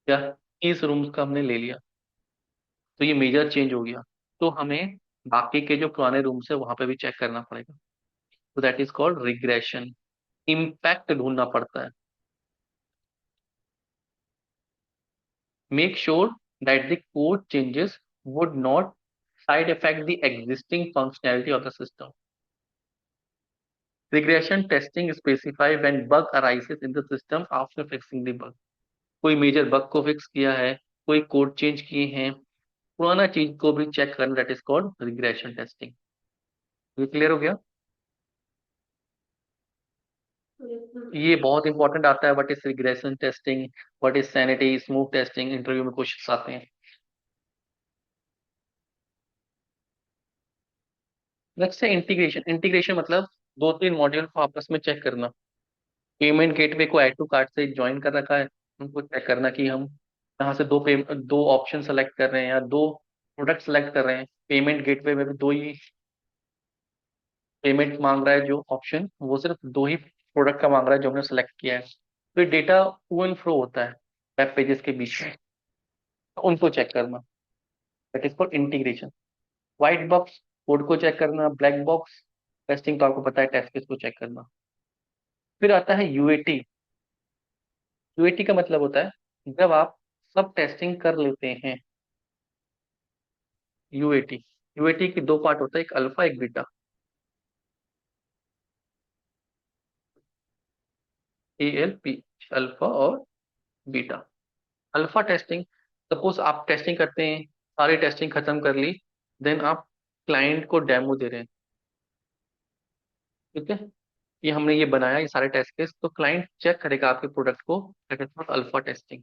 या 30 रूम्स का हमने ले लिया, तो ये मेजर चेंज हो गया। तो हमें बाकी के जो पुराने रूम्स है वहां पे भी चेक करना पड़ेगा, तो that is called regression. Impact ढूंढना पड़ता है। Make sure that the code changes would not side affect the existing functionality of the system. Regression testing specify when bug arises in the system after fixing the bug. कोई major bug को fix किया है, कोई code change किए हैं, पुराना चीज को भी चेक करना, that is called regression testing. ये क्लियर हो गया? ये बहुत इंपॉर्टेंट आता है, what is regression testing, what is sanity, smooth testing, interview में क्वेश्चन आते हैं। नेक्स्ट है इंटीग्रेशन। इंटीग्रेशन मतलब 2-3 मॉड्यूल को आपस में चेक करना। पेमेंट गेटवे को ऐड टू कार्ट से ज्वाइन कर रखा है, उनको चेक करना कि हम यहाँ से दो ऑप्शन सेलेक्ट कर रहे हैं या 2 प्रोडक्ट सेलेक्ट कर रहे हैं। पेमेंट गेटवे में भी 2 ही पेमेंट मांग रहा है, जो ऑप्शन वो सिर्फ 2 ही प्रोडक्ट का मांग रहा है जो हमने सेलेक्ट किया है। तो डेटा टू एंड फ्रो होता है वेब पेजेस के बीच में, तो उनको चेक करना, that is for integration. White box code को चेक करना, ब्लैक बॉक्स टेस्टिंग तो आपको पता है, टेस्ट केस को चेक करना। फिर आता है यूएटी। यूएटी का मतलब होता है जब आप सब टेस्टिंग कर लेते हैं, यूएटी। यूएटी की दो पार्ट होता है, एक अल्फा एक बीटा। ALP, अल्फा और बीटा। अल्फा टेस्टिंग, सपोज आप टेस्टिंग करते हैं, सारी टेस्टिंग खत्म कर ली, देन आप क्लाइंट को डेमो दे रहे हैं। ठीक है, ये हमने ये बनाया ये सारे टेस्ट केस, तो क्लाइंट चेक करेगा आपके प्रोडक्ट को, that is not alpha testing.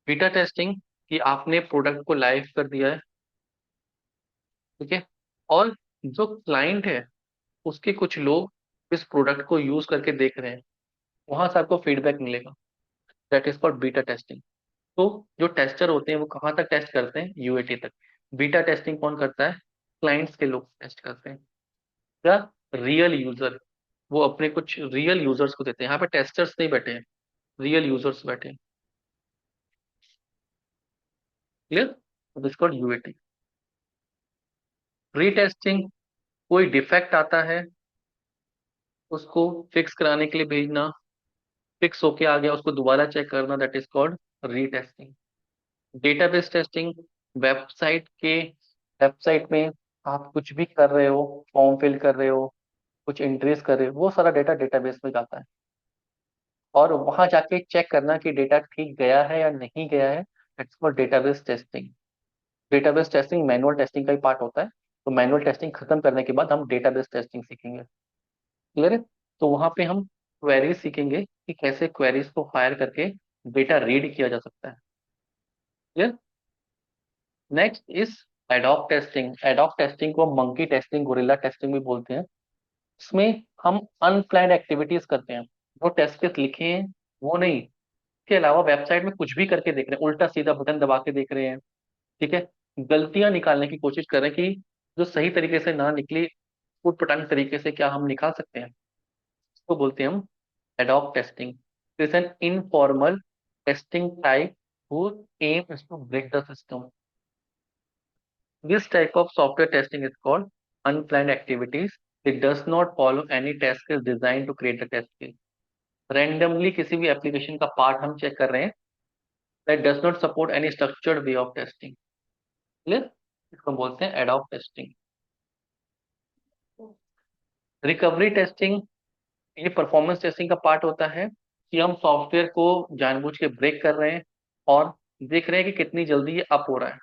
Beta testing, कि आपने प्रोडक्ट को लाइव कर दिया है। ठीक है, और जो क्लाइंट है उसके कुछ लोग इस प्रोडक्ट को यूज करके देख रहे हैं, वहां से आपको फीडबैक मिलेगा, that is called beta testing. तो जो टेस्टर होते हैं वो कहाँ तक टेस्ट करते हैं, यूएटी तक। बीटा टेस्टिंग कौन करता है, क्लाइंट्स के लोग टेस्ट करते हैं, या रियल यूजर, वो अपने कुछ रियल यूजर्स को देते हैं। यहाँ पे टेस्टर्स नहीं बैठे हैं, रियल यूजर्स बैठे हैं। Clear, this called UAT. Retesting, कोई डिफेक्ट आता है उसको फिक्स कराने के लिए भेजना, फिक्स होके आ गया उसको दोबारा चेक करना, that is called retesting. Database testing, website के वेबसाइट में आप कुछ भी कर रहे हो, फॉर्म फिल कर रहे हो, कुछ एंट्रीज कर रहे हो, वो सारा डेटा डेटाबेस में जाता है, और वहां जाके चेक करना कि डेटा ठीक गया है या नहीं गया है, that's for database testing. Database testing manual testing का ही पार्ट होता है, तो मैनुअल टेस्टिंग खत्म करने के बाद हम डेटाबेस टेस्टिंग सीखेंगे। क्लियर है, तो वहां पे हम क्वेरीज सीखेंगे कि कैसे क्वेरीज को फायर करके डेटा रीड किया जा सकता है। Clear. Next is ad hoc testing. Ad hoc testing को मंकी टेस्टिंग, गोरिल्ला टेस्टिंग भी बोलते हैं। इसमें हम अनप्लान्ड एक्टिविटीज करते हैं, जो टेस्ट केस लिखे हैं वो नहीं, इसके अलावा वेबसाइट में कुछ भी करके देख रहे हैं, उल्टा सीधा बटन दबा के देख रहे हैं। ठीक है, गलतियां निकालने की कोशिश कर रहे हैं कि जो सही तरीके से ना निकली, उट पटांग तरीके से क्या हम निकाल सकते हैं, इसको बोलते हैं हम ad hoc testing. Is an informal testing type whose aim is to break the system. This type of software testing is called unplanned activities. It does not follow any test case designed to create the test case. Randomly किसी भी application का part हम check कर रहे हैं, that does not support any structured way of testing. Clear, इसको बोलते हैं एडॉक टेस्टिंग। रिकवरी टेस्टिंग, ये परफॉर्मेंस टेस्टिंग का पार्ट होता है, कि हम सॉफ्टवेयर को जानबूझ के ब्रेक कर रहे हैं और देख रहे हैं कि कितनी जल्दी ये अप हो रहा है।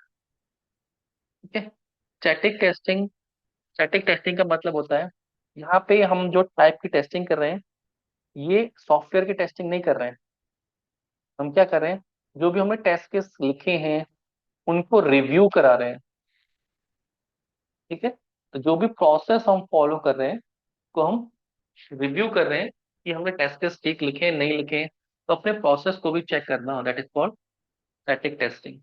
ठीक है, स्टैटिक टेस्टिंग। स्टैटिक टेस्टिंग का मतलब होता है, यहाँ पे हम जो टाइप की टेस्टिंग कर रहे हैं, ये सॉफ्टवेयर की टेस्टिंग नहीं कर रहे हैं। हम क्या कर रहे हैं, जो भी हमने टेस्ट केस लिखे हैं उनको रिव्यू करा रहे हैं। ठीक है, तो जो भी प्रोसेस हम फॉलो कर रहे हैं को हम रिव्यू कर रहे हैं, कि हमने टेस्ट केस ठीक लिखे हैं नहीं लिखे हैं, तो अपने प्रोसेस को भी चेक करना, that is called static testing.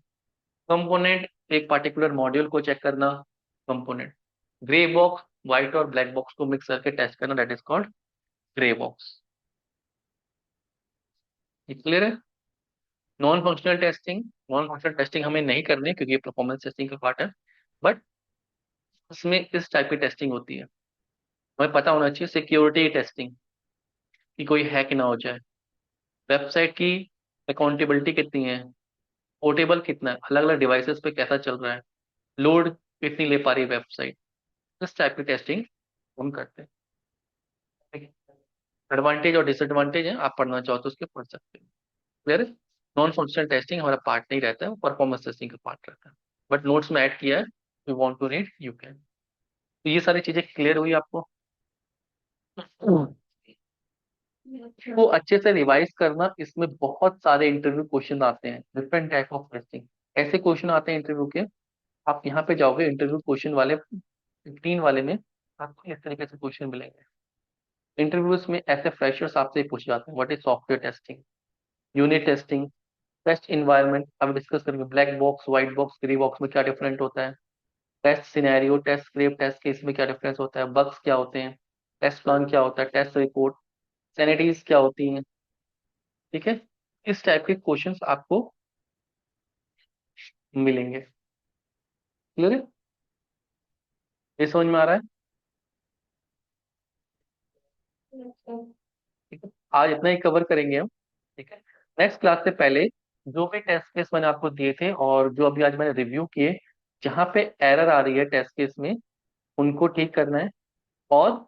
Component, एक पर्टिकुलर मॉड्यूल को चेक करना, कंपोनेंट। ग्रे बॉक्स, व्हाइट और ब्लैक बॉक्स को मिक्स करके टेस्ट करना, that is called grey box. ये क्लियर है। Non functional testing, non functional testing हमें नहीं करनी क्योंकि ये परफॉर्मेंस टेस्टिंग का पार्ट है, बट इसमें इस टाइप की टेस्टिंग होती है। हमें पता होना चाहिए सिक्योरिटी टेस्टिंग, कि कोई हैक ना हो जाए, वेबसाइट की अकाउंटेबिलिटी कितनी है, पोर्टेबल कितना है, अलग अलग डिवाइसेस पे कैसा चल रहा है, लोड कितनी ले पा रही है वेबसाइट, इस टाइप की टेस्टिंग हम करते हैं। एडवांटेज और डिसएडवांटेज है, आप पढ़ना चाहो तो उसके पढ़ सकते हैं। क्लियर है। नॉन फंक्शनल टेस्टिंग हमारा पार्ट नहीं रहता है, वो परफॉर्मेंस टेस्टिंग का पार्ट रहता है, बट नोट्स में ऐड किया है, you want to read you can. तो ये सारी चीजें क्लियर हुई आपको। वो अच्छे से रिवाइज करना, इसमें बहुत सारे इंटरव्यू क्वेश्चन आते हैं, डिफरेंट टाइप ऑफ टेस्टिंग, ऐसे क्वेश्चन आते हैं इंटरव्यू के। आप यहाँ पे जाओगे इंटरव्यू क्वेश्चन वाले 15 वाले में, आपको इस तरीके से क्वेश्चन मिलेंगे। इंटरव्यूज में ऐसे फ्रेशर्स आपसे पूछे जाते हैं, what is software testing, unit testing, test environment, अब डिस्कस करेंगे black box white box grey box में क्या डिफरेंट होता है, test scenario, test script, test case में क्या डिफरेंस होता है, बग्स क्या होते हैं, टेस्ट प्लान क्या होता है, टेस्ट रिपोर्ट, सैनिटीज क्या होती हैं। ठीक है, इस टाइप के क्वेश्चंस आपको मिलेंगे। क्लियर है, ये समझ में आ रहा है। ठीक है, आज इतना ही कवर करेंगे हम। ठीक है, नेक्स्ट क्लास से पहले जो भी टेस्ट केस मैंने आपको दिए थे और जो अभी आज मैंने रिव्यू किए, जहां पे एरर आ रही है टेस्ट केस में, उनको ठीक करना है। और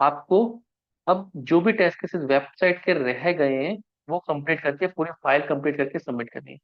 आपको अब जो भी टेस्ट केसेस वेबसाइट के रह गए हैं, वो कंप्लीट करके पूरी फाइल कंप्लीट करके सबमिट करनी है।